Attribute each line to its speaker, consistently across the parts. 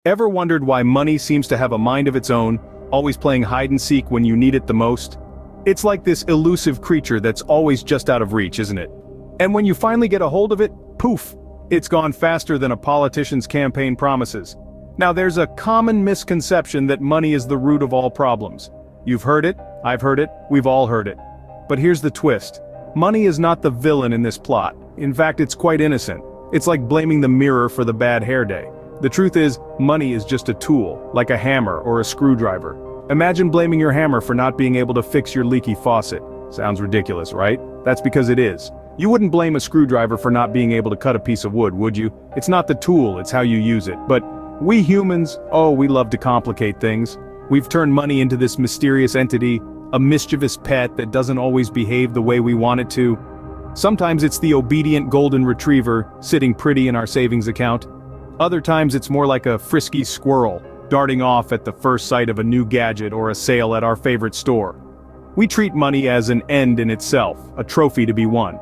Speaker 1: Ever wondered why money seems to have a mind of its own, always playing hide and seek when you need it the most? It's like this elusive creature that's always just out of reach, isn't it? And when you finally get a hold of it, poof, it's gone faster than a politician's campaign promises. Now there's a common misconception that money is the root of all problems. You've heard it, I've heard it, we've all heard it. But here's the twist. Money is not the villain in this plot. In fact, it's quite innocent. It's like blaming the mirror for the bad hair day. The truth is, money is just a tool, like a hammer or a screwdriver. Imagine blaming your hammer for not being able to fix your leaky faucet. Sounds ridiculous, right? That's because it is. You wouldn't blame a screwdriver for not being able to cut a piece of wood, would you? It's not the tool, it's how you use it. But we humans, we love to complicate things. We've turned money into this mysterious entity, a mischievous pet that doesn't always behave the way we want it to. Sometimes it's the obedient golden retriever, sitting pretty in our savings account. Other times it's more like a frisky squirrel, darting off at the first sight of a new gadget or a sale at our favorite store. We treat money as an end in itself, a trophy to be won.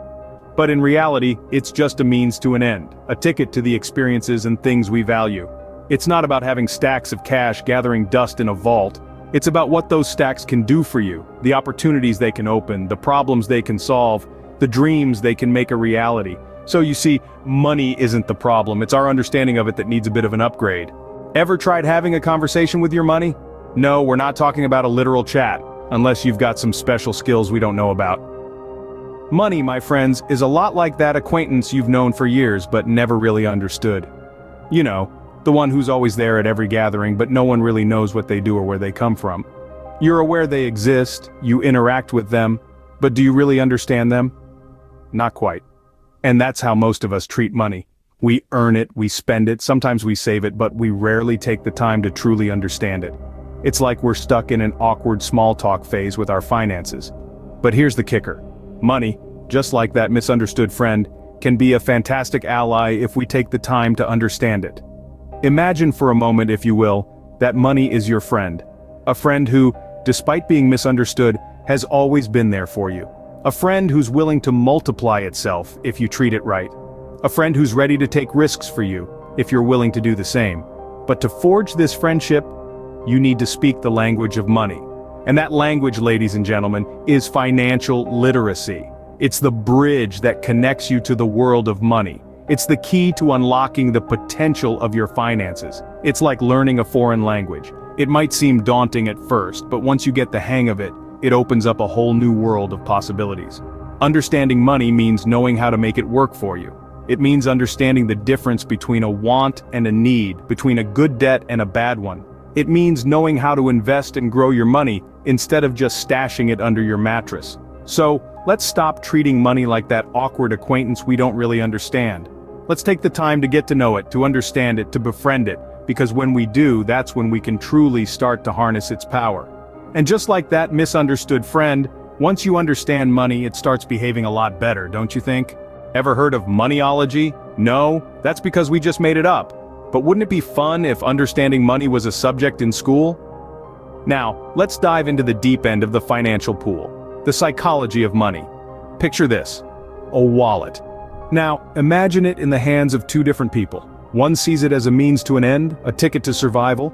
Speaker 1: But in reality, it's just a means to an end, a ticket to the experiences and things we value. It's not about having stacks of cash gathering dust in a vault. It's about what those stacks can do for you, the opportunities they can open, the problems they can solve, the dreams they can make a reality. So you see, money isn't the problem, it's our understanding of it that needs a bit of an upgrade. Ever tried having a conversation with your money? No, we're not talking about a literal chat, unless you've got some special skills we don't know about. Money, my friends, is a lot like that acquaintance you've known for years but never really understood. You know, the one who's always there at every gathering but no one really knows what they do or where they come from. You're aware they exist, you interact with them, but do you really understand them? Not quite. And that's how most of us treat money. We earn it, we spend it, sometimes we save it, but we rarely take the time to truly understand it. It's like we're stuck in an awkward small talk phase with our finances. But here's the kicker. Money, just like that misunderstood friend, can be a fantastic ally if we take the time to understand it. Imagine for a moment, if you will, that money is your friend. A friend who, despite being misunderstood, has always been there for you. A friend who's willing to multiply itself if you treat it right. A friend who's ready to take risks for you if you're willing to do the same. But to forge this friendship, you need to speak the language of money. And that language, ladies and gentlemen, is financial literacy. It's the bridge that connects you to the world of money. It's the key to unlocking the potential of your finances. It's like learning a foreign language. It might seem daunting at first, but once you get the hang of it, it opens up a whole new world of possibilities. Understanding money means knowing how to make it work for you. It means understanding the difference between a want and a need, between a good debt and a bad one. It means knowing how to invest and grow your money instead of just stashing it under your mattress. So, let's stop treating money like that awkward acquaintance we don't really understand. Let's take the time to get to know it, to understand it, to befriend it, because when we do, that's when we can truly start to harness its power. And just like that misunderstood friend, once you understand money, it starts behaving a lot better, don't you think? Ever heard of moneyology? No? That's because we just made it up. But wouldn't it be fun if understanding money was a subject in school? Now, let's dive into the deep end of the financial pool. The psychology of money. Picture this. A wallet. Now, imagine it in the hands of two different people. One sees it as a means to an end, a ticket to survival.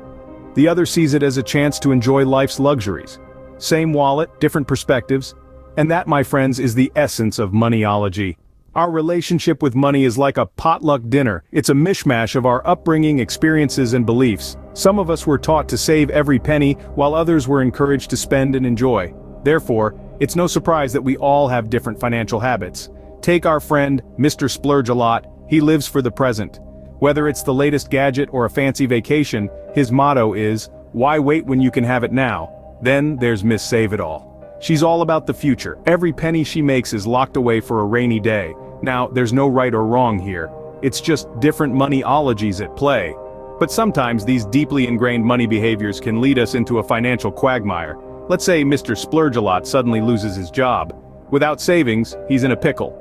Speaker 1: The other sees it as a chance to enjoy life's luxuries. Same wallet, different perspectives. And that, my friends, is the essence of moneyology. Our relationship with money is like a potluck dinner. It's a mishmash of our upbringing, experiences, and beliefs. Some of us were taught to save every penny, while others were encouraged to spend and enjoy. Therefore, it's no surprise that we all have different financial habits. Take our friend, Mr. Splurge-a-lot. He lives for the present. Whether it's the latest gadget or a fancy vacation, his motto is, "Why wait when you can have it now?" Then there's Miss Save-It-All. She's all about the future. Every penny she makes is locked away for a rainy day. Now, there's no right or wrong here. It's just different moneyologies at play. But sometimes these deeply ingrained money behaviors can lead us into a financial quagmire. Let's say Mr. Splurge-a-lot suddenly loses his job. Without savings, he's in a pickle.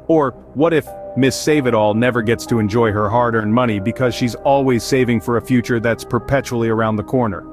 Speaker 1: Or, what if Miss Save-It-All never gets to enjoy her hard-earned money because she's always saving for a future that's perpetually around the corner?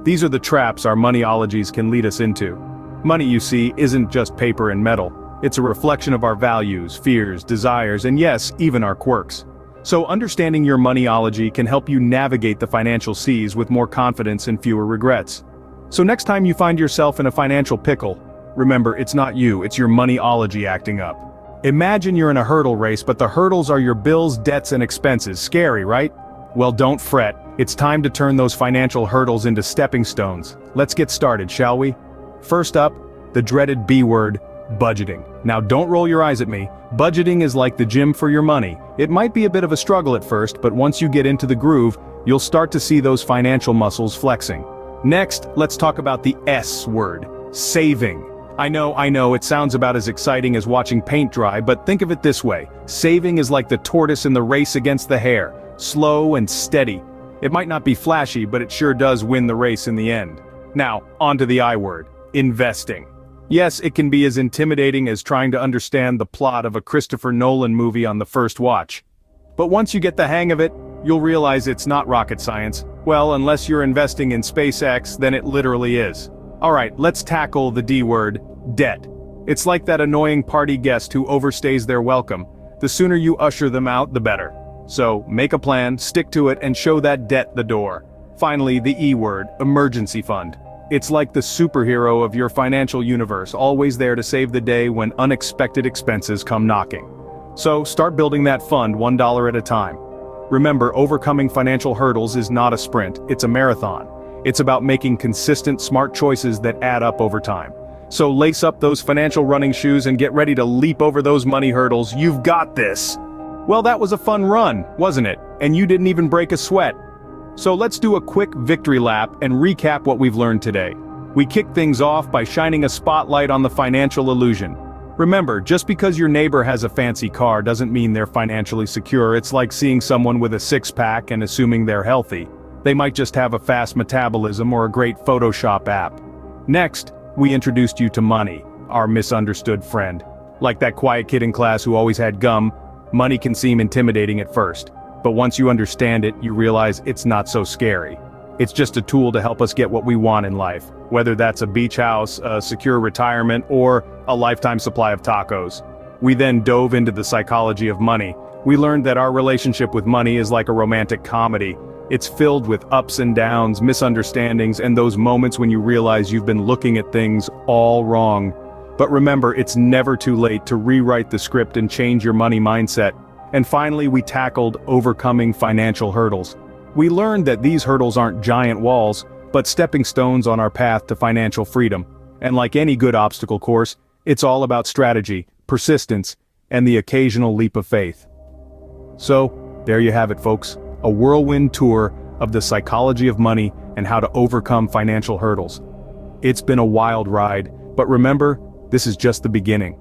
Speaker 1: These are the traps our moneyologies can lead us into. Money, you see, isn't just paper and metal. It's a reflection of our values, fears, desires, and yes, even our quirks. So understanding your moneyology can help you navigate the financial seas with more confidence and fewer regrets. So next time you find yourself in a financial pickle, remember it's not you, it's your moneyology acting up. Imagine you're in a hurdle race, but the hurdles are your bills, debts, and expenses. Scary, right? Well, don't fret. It's time to turn those financial hurdles into stepping stones. Let's get started, shall we? First up, the dreaded B word, budgeting. Now don't roll your eyes at me. Budgeting is like the gym for your money. It might be a bit of a struggle at first, but once you get into the groove, you'll start to see those financial muscles flexing. Next, let's talk about the S word, saving. I know, it sounds about as exciting as watching paint dry, but think of it this way. Saving is like the tortoise in the race against the hare, slow and steady. It might not be flashy, but it sure does win the race in the end. Now, on to the I word, investing. Yes, it can be as intimidating as trying to understand the plot of a Christopher Nolan movie on the first watch. But once you get the hang of it, you'll realize it's not rocket science. Well, unless you're investing in SpaceX, then it literally is. Alright, let's tackle the D word, debt. It's like that annoying party guest who overstays their welcome. The sooner you usher them out, the better. So, make a plan, stick to it, and show that debt the door. Finally, the E word, emergency fund. It's like the superhero of your financial universe, always there to save the day when unexpected expenses come knocking. So, start building that fund $1 at a time. Remember, overcoming financial hurdles is not a sprint, it's a marathon. It's about making consistent, smart choices that add up over time. So lace up those financial running shoes and get ready to leap over those money hurdles. You've got this! Well, that was a fun run, wasn't it? And you didn't even break a sweat. So let's do a quick victory lap and recap what we've learned today. We kicked things off by shining a spotlight on the financial illusion. Remember, just because your neighbor has a fancy car doesn't mean they're financially secure. It's like seeing someone with a six-pack and assuming they're healthy. They might just have a fast metabolism or a great Photoshop app. Next, we introduced you to money, our misunderstood friend. Like that quiet kid in class who always had gum, money can seem intimidating at first. But once you understand it, you realize it's not so scary. It's just a tool to help us get what we want in life, whether that's a beach house, a secure retirement, or a lifetime supply of tacos. We then dove into the psychology of money. We learned that our relationship with money is like a romantic comedy. It's filled with ups and downs, misunderstandings, and those moments when you realize you've been looking at things all wrong. But remember, it's never too late to rewrite the script and change your money mindset. And finally, we tackled overcoming financial hurdles. We learned that these hurdles aren't giant walls, but stepping stones on our path to financial freedom. And like any good obstacle course, it's all about strategy, persistence, and the occasional leap of faith. So, there you have it, folks. A whirlwind tour of the psychology of money and how to overcome financial hurdles. It's been a wild ride, but remember, this is just the beginning.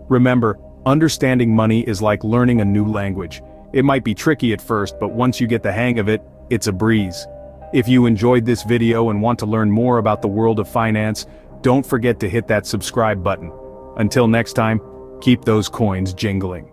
Speaker 1: Remember, understanding money is like learning a new language. It might be tricky at first, but once you get the hang of it, it's a breeze. If you enjoyed this video and want to learn more about the world of finance, don't forget to hit that subscribe button. Until next time, keep those coins jingling.